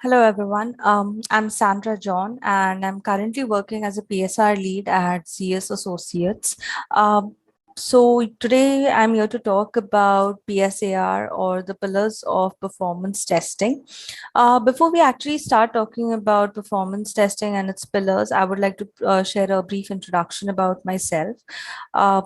Hello, everyone. I'm Sandra John, and I'm currently working as a PSR lead at CS Associates. So today I'm here to talk about PSAR, or the pillars of performance testing. Before we actually start talking about performance testing and its pillars, I would like to share a brief introduction about myself. Uh,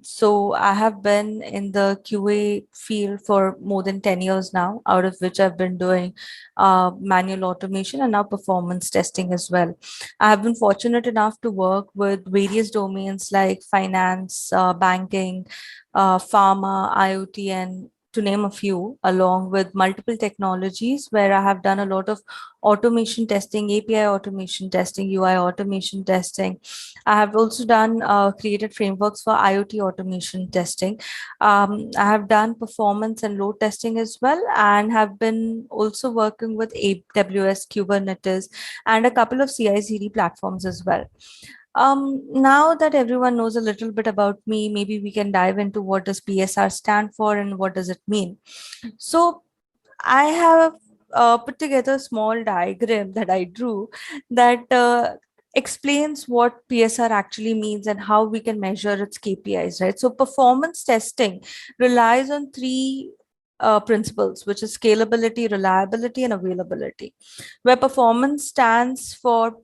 so I have been in the QA field for more than 10 years now, out of which I've been doing manual automation and now performance testing as well. I have been fortunate enough to work with various domains like finance, banking, pharma, IoT, and to name a few, along with multiple technologies where I have done a lot of automation testing, API automation testing, UI automation testing. I have also done created frameworks for IoT automation testing. I have done performance and load testing as well, and have been also working with AWS, Kubernetes, and a couple of CI/CD platforms as well. Now that everyone knows a little bit about me, maybe we can dive into what does PSR stand for and what does it mean. So I have put together a small diagram that I drew that explains what PSR actually means and how we can measure its KPIs, right? So performance testing relies on three principles, which is scalability, reliability, and availability. Where performance stands for,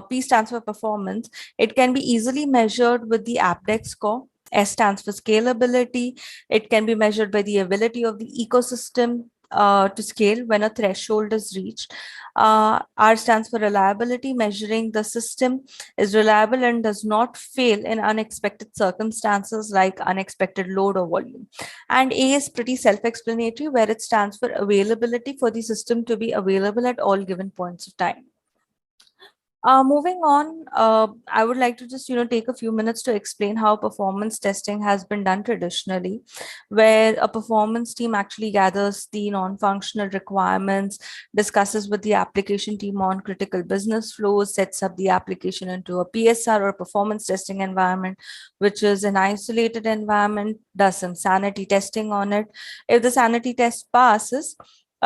P stands for performance, it can be easily measured with the AppDex score. S stands for scalability. It can be measured by the ability of the ecosystem to scale when a threshold is reached. R stands for reliability, measuring the system is reliable and does not fail in unexpected circumstances like unexpected load or volume. And A is pretty self-explanatory, where it stands for availability, for the system to be available at all given points of time. Moving on, I would like to just take a few minutes to explain how performance testing has been done traditionally, where a performance team actually gathers the non-functional requirements, discusses with the application team on critical business flows, sets up the application into a PSR or performance testing environment, which is an isolated environment, does some sanity testing on it. If the sanity test passes,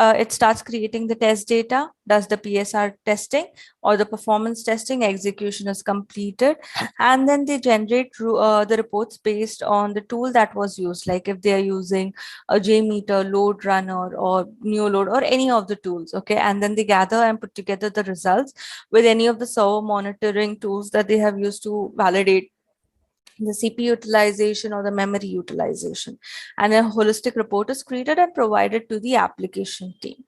it starts creating the test data, does the PSR testing or the performance testing execution is completed, and then they generate the reports based on the tool that was used, like if they are using a JMeter, load runner, or neoload, or any of the tools. Okay, and then they gather and put together the results with any of the server monitoring tools that they have used to validate the CPU utilization or the memory utilization. And a holistic report is created and provided to the application team,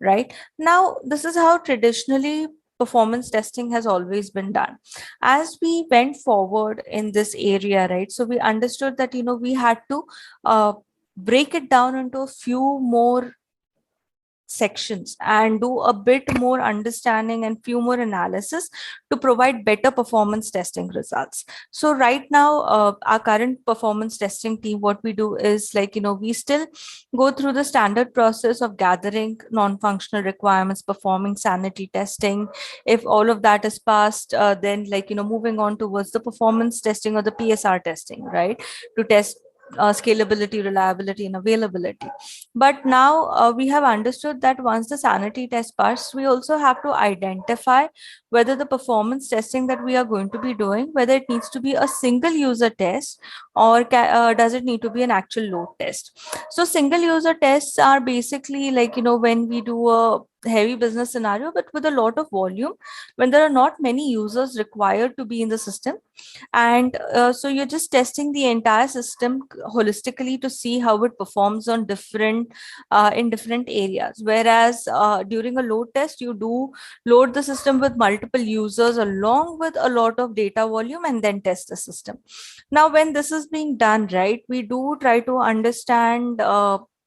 right? Now, this is how traditionally performance testing has always been done. As we went forward in this area, right? So we understood that, we had to break it down into a few more sections and do a bit more understanding and few more analysis to provide better performance testing results. So right now, our current performance testing team, what we do is, like, we still go through the standard process of gathering non-functional requirements, performing sanity testing. If all of that is passed, then, like, moving on towards the performance testing or the PSR testing, right, to test scalability, reliability, and availability. But now we have understood that once the sanity test passes, we also have to identify whether the performance testing that we are going to be doing, whether it needs to be a single user test, or does it need to be an actual load test. So single user tests are basically, like, when we do a heavy business scenario but with a lot of volume, when there are not many users required to be in the system, and so you're just testing the entire system holistically to see how it performs on different in different areas. Whereas during a load test, you do load the system with multiple users along with a lot of data volume and then test the system. Now, when this is being done, right, we do try to understand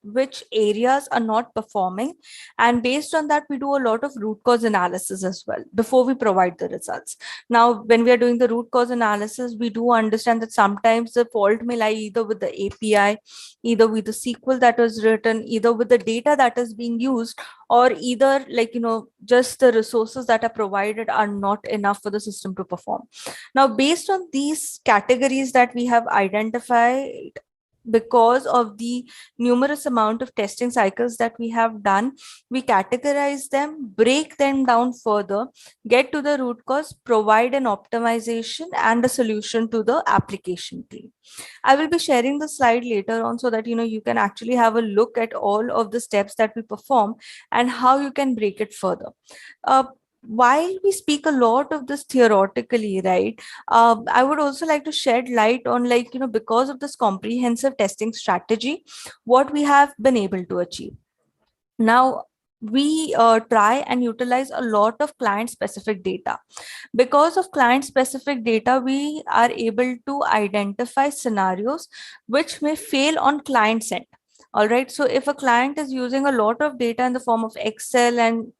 which areas are not performing, and based on that we do a lot of root cause analysis as well before we provide the results. Now, when we are doing the root cause analysis, we do understand that sometimes the fault may lie either with the API, either with the SQL that was written, either with the data that is being used, or either, like, just the resources that are provided are not enough for the system to perform. Now, based on these categories that we have identified, because of the numerous amount of testing cycles that we have done, we categorize them, break them down further, get to the root cause, provide an optimization and a solution to the application team. I will be sharing the slide later on so that you can actually have a look at all of the steps that we perform and how you can break it further. uh, while we speak a lot of this theoretically, right, I would also like to shed light on, like, because of this comprehensive testing strategy, what we have been able to achieve. Now, we try and utilize a lot of client specific data. Because of client specific data, we are able to identify scenarios which may fail on client end. All right, so if a client is using a lot of data in the form of Excel and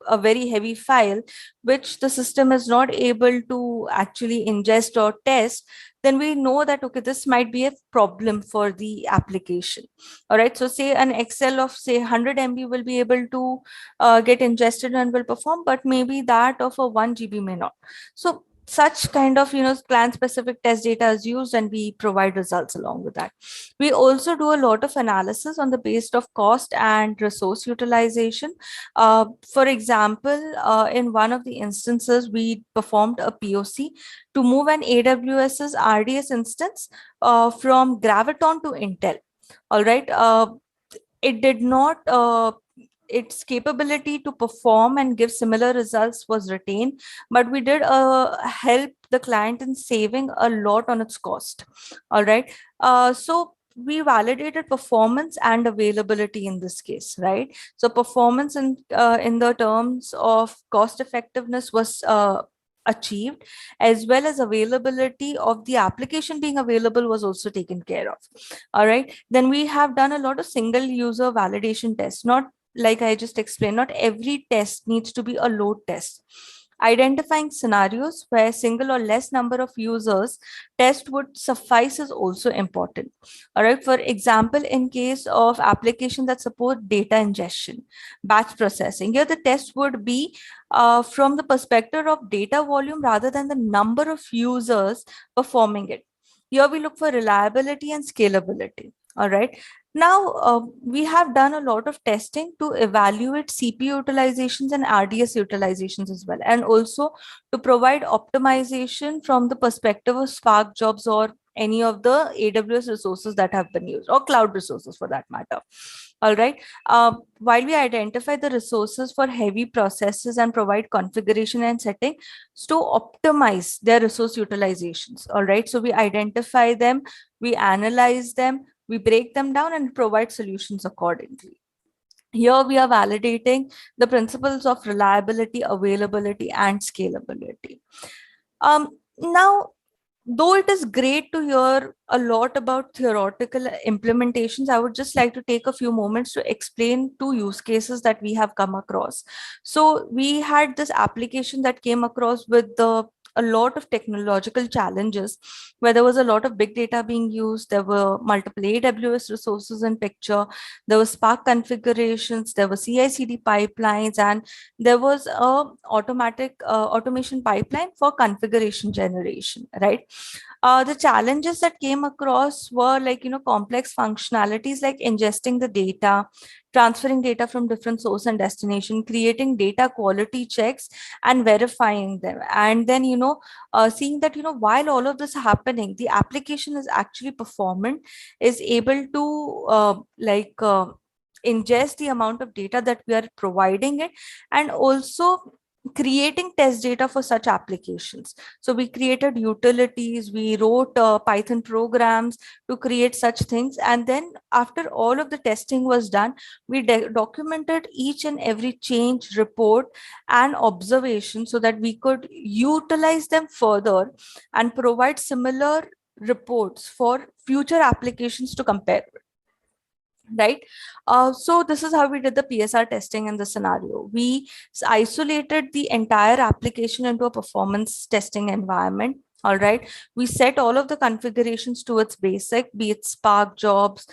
a very heavy file which the system is not able to actually ingest or test, then we know that, okay, this might be a problem for the application. All right, so say an Excel of say 100 MB will be able to get ingested and will perform, but maybe that of a 1 GB may not. So such kind of client specific test data is used, and we provide results along with that. We also do a lot of analysis on the basis of cost and resource utilization. For example, in one of the instances, we performed a POC to move an AWS's RDS instance from Graviton to Intel. All right. It did not its capability to perform and give similar results was retained, but we did help the client in saving a lot on its cost. All right. So we validated performance and availability in this case, right? So performance in the terms of cost effectiveness was achieved, as well as availability of the application being available was also taken care of. All right, then we have done a lot of single user validation tests. Not like I just explained, not every test needs to be a load test. Identifying scenarios where single or less number of users test would suffice is also important. All right, for example, in case of application that support data ingestion, batch processing, here the test would be from the perspective of data volume rather than the number of users performing it. Here we look for reliability and scalability. All right. Now, we have done a lot of testing to evaluate CPU utilizations and RDS utilizations as well, and also to provide optimization from the perspective of Spark jobs or any of the AWS resources that have been used, or cloud resources for that matter. All right. While we identify the resources for heavy processes and provide configuration and setting to optimize their resource utilizations. All right. So we identify them, we analyze them, we break them down and provide solutions accordingly. Here we are validating the principles of reliability, availability, and scalability. Now, though it is great to hear a lot about theoretical implementations, I would just like to take a few moments to explain two use cases that we have come across. So we had this application that came across with a lot of technological challenges, where there was a lot of big data being used. There were multiple AWS resources in picture. There was Spark configurations. There were CI/CD pipelines, and there was a automatic automation pipeline for configuration generation. Right. The challenges that came across were like, complex functionalities like ingesting the data, transferring data from different source and destination, creating data quality checks and verifying them. And then, seeing that, while all of this happening, the application is actually performant, is able to ingest the amount of data that we are providing it, and also creating test data for such applications. So we created utilities, we wrote Python programs to create such things. And then after all of the testing was done, we documented each and every change, report, and observation so that we could utilize them further and provide similar reports for future applications to compare with. Right. So this is how we did the PSR testing in the scenario. We isolated the entire application into a performance testing environment. All right. We set all of the configurations to its basic, be it Spark jobs,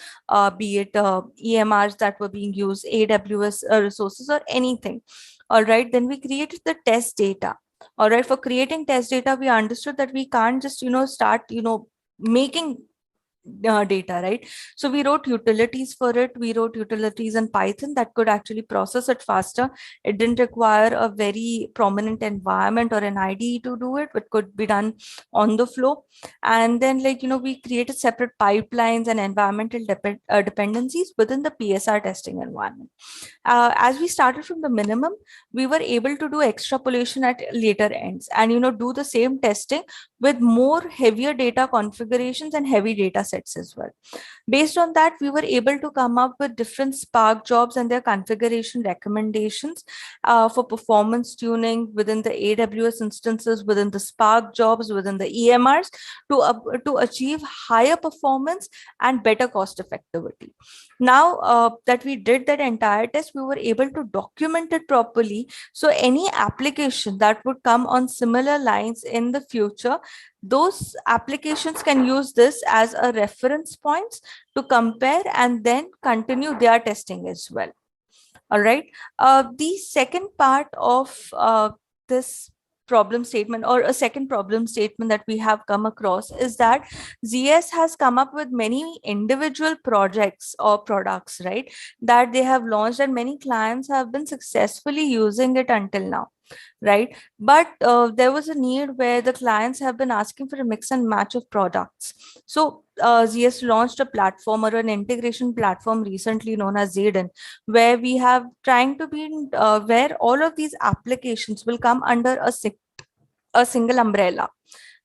be it EMRs that were being used, AWS resources, or anything. All right. Then we created the test data. All right. For creating test data, we understood that we can't just, start, making data, right? So we wrote utilities for it. We wrote utilities in Python that could actually process it faster. It didn't require a very prominent environment or an IDE to do it. It could be done on the flow. And then, like, we created separate pipelines and environmental dependencies within the PSR testing environment. As we started from the minimum, we were able to do extrapolation at later ends and do the same testing with more heavier data configurations and heavy data sets as well. Based on that, we were able to come up with different Spark jobs and their configuration recommendations for performance tuning within the AWS instances, within the Spark jobs, within the EMRs to achieve higher performance and better cost effectivity. Now that we did that entire test, we were able to document it properly. So any application that would come on similar lines in the future, those applications can use this as a reference points to compare and then continue their testing as well. All right. The second part of this problem statement, or a second problem statement that we have come across, is that ZS has come up with many individual projects or products, right, that they have launched, and many clients have been successfully using it until now, right? But there was a need where the clients have been asking for a mix and match of products. So ZS launched a platform or an integration platform recently known as Zayden, where we have trying to be where all of these applications will come under a single umbrella,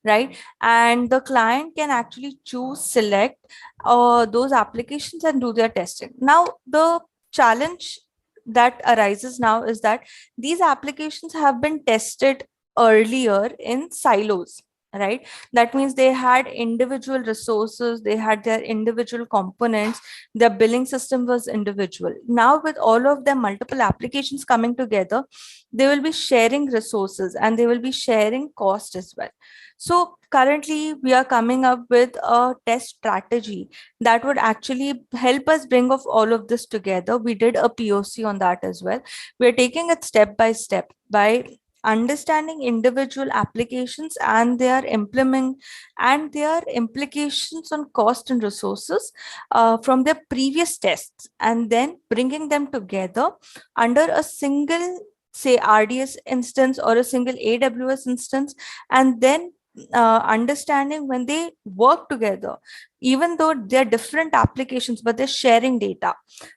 right? And the client can actually select those applications and do their testing. Now, the challenge that arises now is that these applications have been tested earlier in silos, right? That means they had individual resources, they had their individual components, their billing system was individual. Now, with all of the multiple applications coming together, they will be sharing resources and they will be sharing cost as well. So currently we are coming up with a test strategy that would actually help us bring of all of this together. We did a POC on that as well. We're taking it step by understanding individual applications and their implications on cost and resources from their previous tests, and then bringing them together under a single, say, RDS instance or a single AWS instance, and then understanding when they work together, even though they're different applications, but they're sharing data.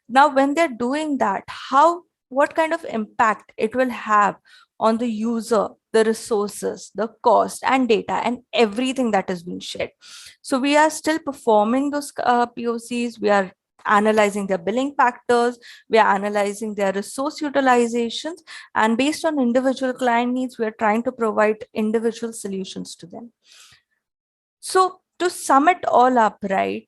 Now, when they're doing that, what kind of impact it will have on the user, the resources, the cost and data and everything that is being shared. So we are still performing those POCs. We are analyzing their billing factors, we are analyzing their resource utilizations, and based on individual client needs, we are trying to provide individual solutions to them. So to sum it all up, right,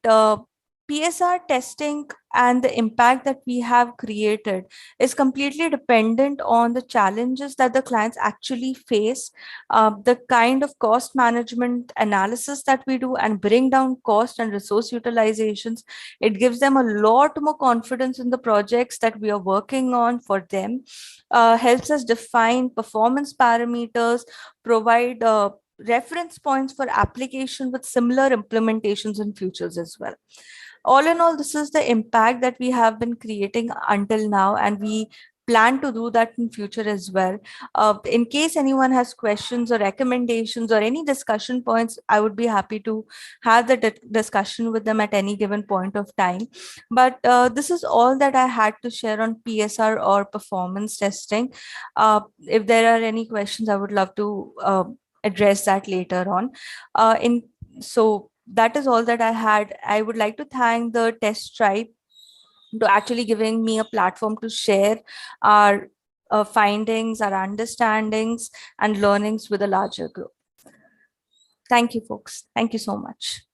PSR testing and the impact that we have created is completely dependent on the challenges that the clients actually face, the kind of cost management analysis that we do and bring down cost and resource utilizations. It gives them a lot more confidence in the projects that we are working on for them, helps us define performance parameters, provide reference points for application with similar implementations in futures as well. All in all, this is the impact that we have been creating until now, and we plan to do that in future as well. In case anyone has questions or recommendations or any discussion points, I would be happy to have the discussion with them at any given point of time. But this is all that I had to share on PSR or performance testing. If there are any questions, I would love to address that later on. So that is all that I had. I would like to thank the test tribe to actually giving me a platform to share our findings, our understandings, and learnings with a larger group. Thank you, folks. Thank you so much.